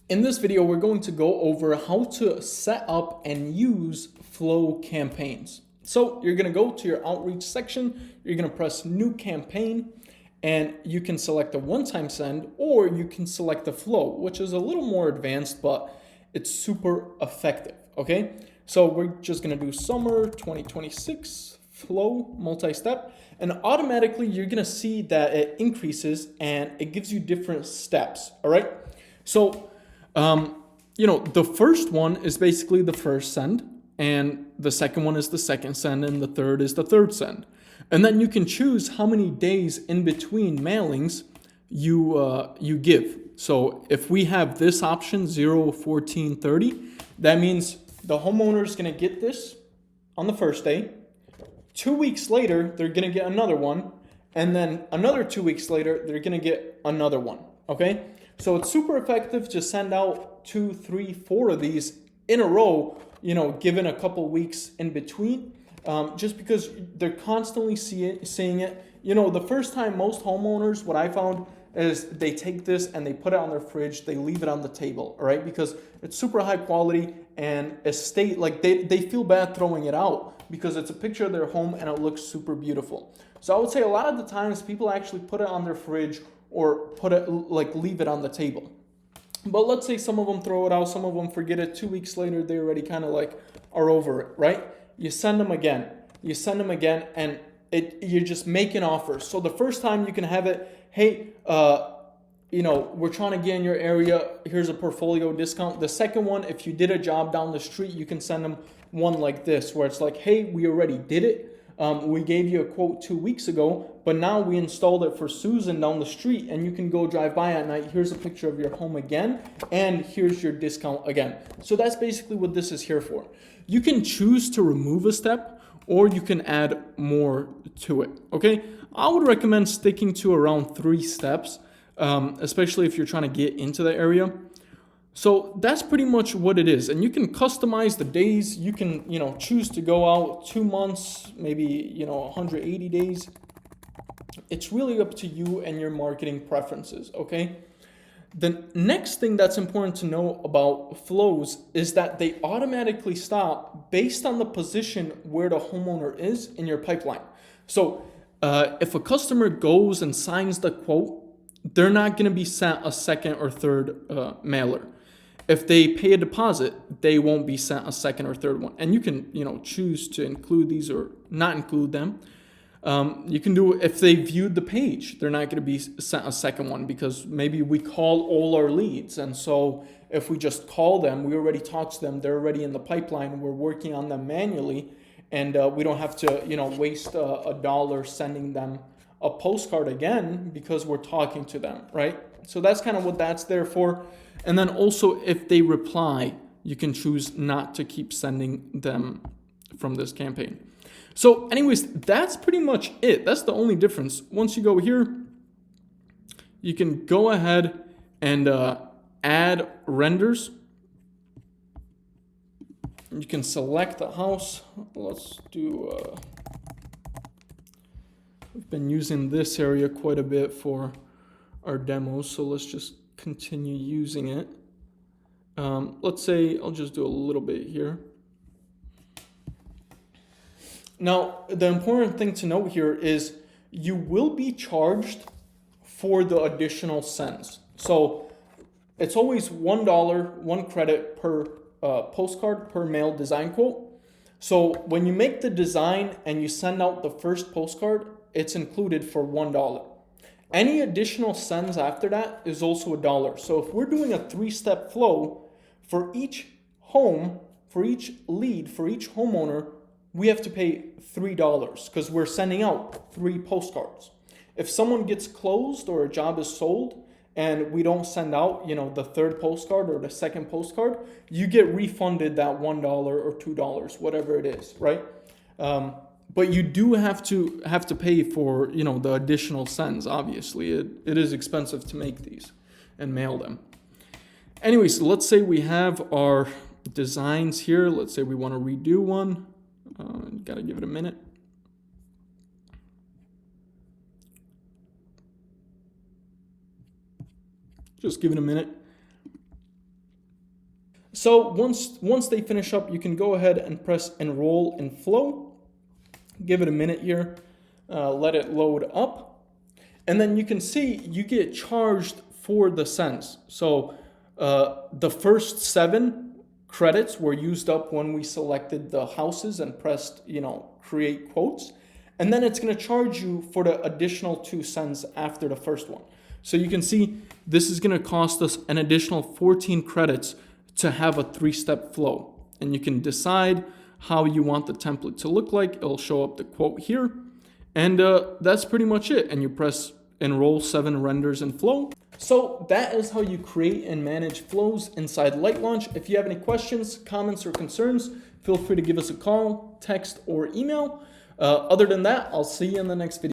In this video, we're going to go over how to set up and use flow campaigns. So you're going to go to your outreach section, you're going to press new campaign, and you can select a one-time send, or you can select the flow, which is a little more advanced, but it's super effective, okay? So we're just going to do summer 2026 flow multi-step, and automatically you're going to see that it increases and it gives you different steps, all right? So the first one is basically the first send, and the second one is the second send, and the third is the third send. And then you can choose how many days in between mailings you give. So if we have this option 0, 14, 30, that means the homeowner is going to get this on the first day. 2 weeks later, they're going to get another one, and then another 2 weeks later, they're going to get another one. Okay? So it's super effective to send out 2, 3, 4 of these in a row, given a couple weeks in between, just because they're constantly seeing it. The first time most homeowners, what I found is they take this and they put it on their fridge, they leave it on the table, all right? Because it's super high quality and estate, like they feel bad throwing it out because it's a picture of their home and it looks super beautiful. So I would say a lot of the times people actually put it on their fridge or leave it on the table. But let's say some of them throw it out, some of them forget it. 2 weeks later, they already kind of are over it, right? You send them again, and you're just making offers. So the first time you can have it, hey, we're trying to get in your area. Here's a portfolio discount. The second one, if you did a job down the street, you can send them one like this, where it's like, hey, we already did it. We gave you a quote 2 weeks ago, but now we installed it for Susan down the street, and you can go drive by at night. Here's a picture of your home again, and here's your discount again. So that's basically what this is here for. You can choose to remove a step, or you can add more to it, okay? I would recommend sticking to around 3 steps, especially if you're trying to get into the area. So that's pretty much what it is. And you can customize the days. You can, choose to go out 2 months, maybe, 180 days. It's really up to you and your marketing preferences, okay? The next thing that's important to know about flows is that they automatically stop based on the position where the homeowner is in your pipeline. So if a customer goes and signs the quote, they're not going to be sent a second or third mailer. If they pay a deposit, they won't be sent a second or third one. And you can, choose to include these or not include them. You can do, if they viewed the page, they're not going to be sent a second one because maybe we call all our leads. And so if we just call them, we already talked to them, they're already in the pipeline, we're working on them manually, and we don't have to, waste a dollar sending them a postcard again because we're talking to them, right? So that's kind of what that's there for. And then also if they reply, you can choose not to keep sending them from this campaign. So anyways, that's pretty much it. That's the only difference. Once you go here, you can go ahead and add renders. You can select the house. Let's do, we've been using this area quite a bit for our demos, so let's just continue using it. Let's say I'll just do a little bit here. Now, the important thing to note here is you will be charged for the additional sends. So it's always $1, 1 credit per postcard per mail design quote. So when you make the design and you send out the first postcard, it's included for $1. Any additional sends after that is also $1. So if we're doing a 3-step flow, for each home, for each lead, for each homeowner, we have to pay $3 because we're sending out 3 postcards. If someone gets closed or a job is sold and we don't send out, the third postcard or the second postcard, you get refunded that $1 or $2, whatever it is, right? But you do have to pay for, the additional sends, obviously. It is expensive to make these and mail them. Anyways, let's say we have our designs here. Let's say we want to redo one. Got to give it a minute. Just give it a minute. So once they finish up, you can go ahead and press enroll in Flow. Give it a minute here, let it load up. And then you can see you get charged for the sends. So the first 7 credits were used up when we selected the houses and pressed, create quotes. And then it's going to charge you for the additional 2 cents after the first one. So you can see this is going to cost us an additional 14 credits to have a 3-step flow. And you can decide how you want the template to look like. It'll show up the quote here. And that's pretty much it. And you press enroll 7 renders in Flow. So that is how you create and manage flows inside Light Launch. If you have any questions, comments, or concerns, feel free to give us a call, text, or email. Other than that, I'll see you in the next video.